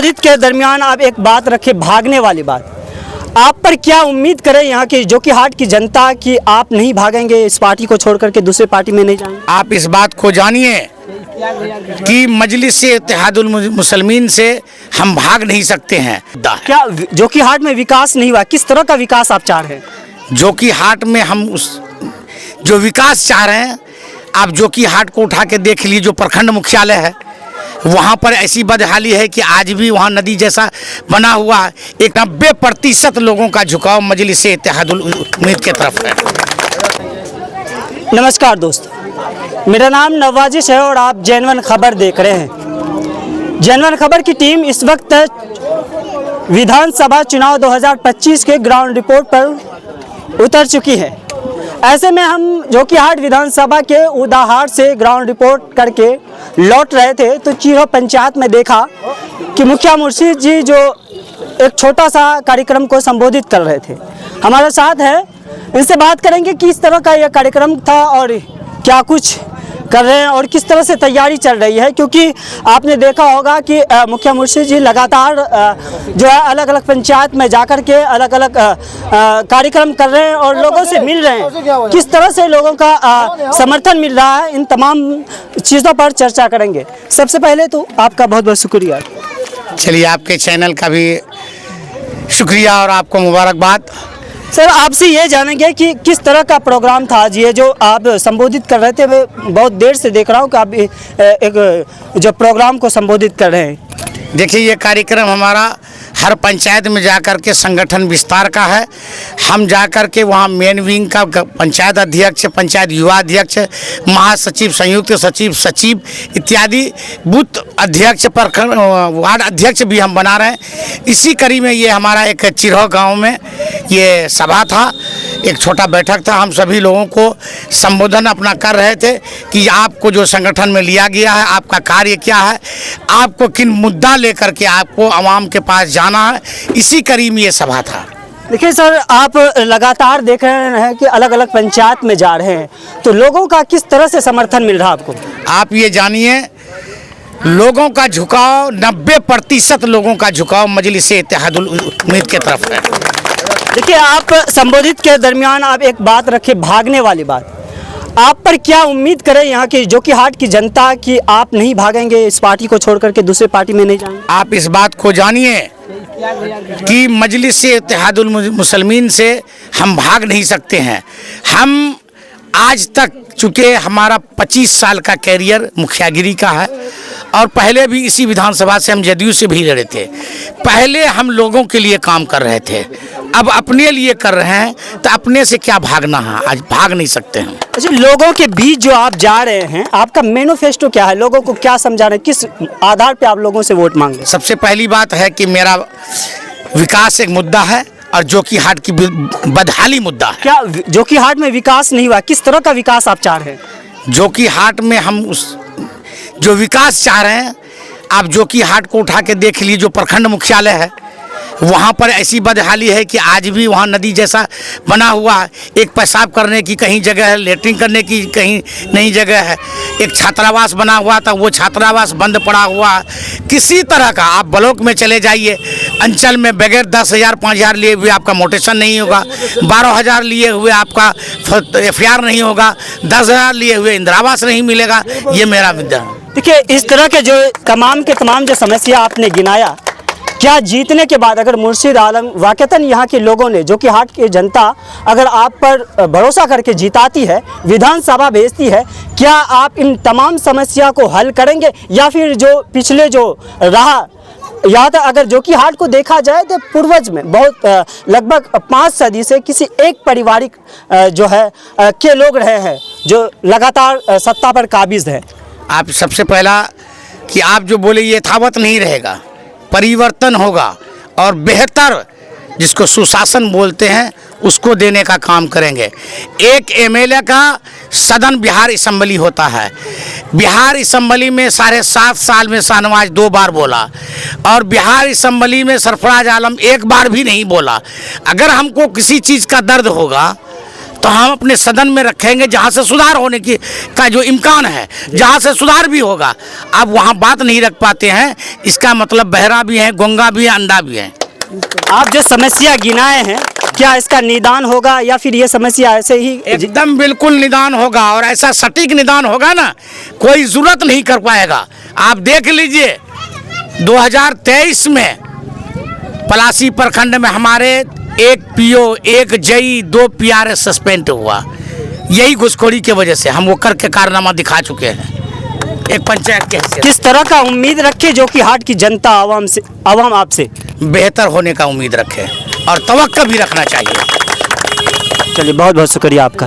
संबोधित के दरमियान आप एक बात रखे, भागने वाली बात। आप पर क्या उम्मीद करें यहाँ की जोकीहाट की जनता कि आप नहीं भागेंगे, इस पार्टी को छोड़ करके दूसरे पार्टी में नहीं जाएंगे? आप इस बात को जानिए कि मजलिस से इत्तेहादुल मुसलमीन से हम भाग नहीं सकते हैं। क्या जोकीहाट में विकास नहीं हुआ? किस तरह का विकास आप चाह रहे हैं? जोकीहाट में हम उस जो विकास चाह रहे हैं, आप जोकीहाट को उठा के देख लीजिए, जो प्रखंड मुख्यालय है वहाँ पर ऐसी बदहाली है कि आज भी वहाँ नदी जैसा बना हुआ है। 90% लोगों का झुकाव मजलिस से इत्तेहादुल उम्मीद की तरफ है। नमस्कार दोस्तों, मेरा नाम नवाजिश है और आप जैनवन खबर देख रहे हैं। जैनवन खबर की टीम इस वक्त विधानसभा चुनाव 2025 के ग्राउंड रिपोर्ट पर उतर चुकी है। ऐसे में हम जोकीहाट विधानसभा के उदाहाट से ग्राउंड रिपोर्ट करके लौट रहे थे तो चीरो पंचायत में देखा कि मुखिया मुर्शीद जी जो एक छोटा सा कार्यक्रम को संबोधित कर रहे थे, हमारे साथ है। इनसे बात करेंगे कि इस तरह का यह कार्यक्रम था और क्या कुछ कर रहे हैं और किस तरह से तैयारी चल रही है, क्योंकि आपने देखा होगा कि मुखिया मुर्शीद जी लगातार जो है अलग अलग पंचायत में जाकर के अलग अलग कार्यक्रम कर रहे हैं और लोगों से मिल रहे हैं। किस तरह से लोगों का समर्थन मिल रहा है, इन तमाम चीज़ों पर चर्चा करेंगे। सबसे पहले तो आपका बहुत बहुत शुक्रिया। चलिए, आपके चैनल का भी शुक्रिया और आपको मुबारकबाद। सर, आपसे ये जानेंगे कि किस तरह का प्रोग्राम था आज ये जो आप संबोधित कर रहे थे। मैं बहुत देर से देख रहा हूँ कि आप एक जो प्रोग्राम को संबोधित कर रहे हैं। देखिए, ये कार्यक्रम हमारा हर पंचायत में जाकर के संगठन विस्तार का है। हम जाकर के वहाँ मेन विंग का पंचायत अध्यक्ष, पंचायत युवा अध्यक्ष, महासचिव, संयुक्त सचिव, सचिव इत्यादि बूथ अध्यक्ष, प्रखंड वार्ड अध्यक्ष भी हम बना रहे हैं। इसी कड़ी में ये हमारा एक चिरहो गांव में ये सभा था, एक छोटा बैठक था। हम सभी लोगों को संबोधन अपना कर रहे थे कि आपको जो संगठन में लिया गया है, आपका कार्य क्या है, आपको किन मुद्दा लेकर के आपको आवाम के पास जाना है। इसी कड़ी में ये सभा था। देखिए सर, आप लगातार देख रहे हैं कि अलग अलग पंचायत में जा रहे हैं, तो लोगों का किस तरह से समर्थन मिल रहा है आपको? आप ये जानिए, लोगों का झुकाव 90% लोगों का झुकाव मजलिस से इत्तेहादुल उम्मीद की तरफ है। देखिए, आप संबोधित के दरमियान आप एक बात रखे, भागने वाली बात। आप पर क्या उम्मीद करें यहाँ की जोकीहाट की जनता कि आप नहीं भागेंगे, इस पार्टी को छोड़ करके दूसरे पार्टी में नहीं जाएंगे? आप इस बात को जानिए कि मजलिस से इत्तेहादुल मुसलमीन से हम भाग नहीं सकते हैं। हम आज तक, चूँकि हमारा 25 साल का कैरियर मुखियागिरी का है और पहले भी इसी विधानसभा से हम जदयू से भी लड़े थे। पहले हम लोगों के लिए काम कर रहे थे, अब अपने लिए कर रहे हैं, तो अपने से क्या भागना है? आज भाग नहीं सकते हैं। अच्छा, लोगों के बीच जो आप जा रहे हैं, आपका मैनिफेस्टो क्या है? लोगों को क्या समझा रहे हैं? किस आधार पे आप लोगों से वोट मांगे? सबसे पहली बात है कि मेरा विकास एक मुद्दा है और जोकीहाट की बदहाली मुद्दा है। क्या जोकीहाट में विकास नहीं हुआ? किस तरह का विकास आप चाह रहे हैं? जोकीहाट में हम उस जो विकास चाह रहे हैं, आप जोकीहाट को उठा के देख लीजिए, जो प्रखंड मुख्यालय है वहाँ पर ऐसी बदहाली है कि आज भी वहाँ नदी जैसा बना हुआ है। एक पेशाब करने की कहीं जगह है, लेटरिन करने की कहीं नहीं जगह है। एक छात्रावास बना हुआ था, वो छात्रावास बंद पड़ा हुआ है। किसी तरह का आप ब्लॉक में चले जाइए, अंचल में बगैर 10,000 5,000 लिए हुए आपका मोटेशन नहीं होगा, 12,000 लिए हुए आपका FIR नहीं होगा, 10,000 लिए हुए इंदिरा आवास नहीं मिलेगा। ये मेरा मुद्दा है। देखिए, इस तरह के जो तमाम जो समस्या आपने गिनाया, क्या जीतने के बाद अगर मुर्शीद आलम वाकईतन यहाँ के लोगों ने, जोकीहाट की जनता अगर आप पर भरोसा करके जिताती है, विधानसभा भेजती है, क्या आप इन तमाम समस्या को हल करेंगे या फिर जो पिछले जो रहा, यहाँ तक अगर जोकीहाट को देखा जाए तो पूर्वज में बहुत लगभग 5 सदी से किसी एक पारिवारिक जो है के लोग रहे हैं जो लगातार सत्ता पर काबिज है। आप सबसे पहला कि आप जो बोले ये यथावत नहीं रहेगा, परिवर्तन होगा और बेहतर, जिसको सुशासन बोलते हैं, उसको देने का काम करेंगे। एक MLA का सदन बिहार असेंबली होता है। बिहार असेंबली में 7.5 साल में शाहनवाज 2 बार बोला और बिहार असेंबली में सरफराज आलम 1 बार भी नहीं बोला। अगर हमको किसी चीज़ का दर्द होगा तो हम अपने सदन में रखेंगे जहाँ से सुधार होने की का जो इम्कान है, जहाँ से सुधार भी होगा। अब वहाँ बात नहीं रख पाते हैं, इसका मतलब बहरा भी है, गूंगा भी है, अंधा भी है। आप जो समस्या गिनाए हैं, क्या इसका निदान होगा या फिर ये समस्या ऐसे ही? एकदम बिल्कुल निदान होगा, और ऐसा सटीक निदान होगा ना, कोई जरूरत नहीं कर पाएगा। आप देख लीजिए 2023 में पलासी प्रखंड में हमारे एक पीओ, एक जई, 2 पीआरएस सस्पेंड हुआ, यही घुसखोरी की वजह से। हम वो करके कारनामा दिखा चुके हैं एक पंचायत के हैसियत। किस तरह का उम्मीद रखे जो कि हाट की जनता आवाम आपसे? बेहतर होने का उम्मीद रखे और तवक्को भी रखना चाहिए। चलिए, बहुत बहुत शुक्रिया आपका।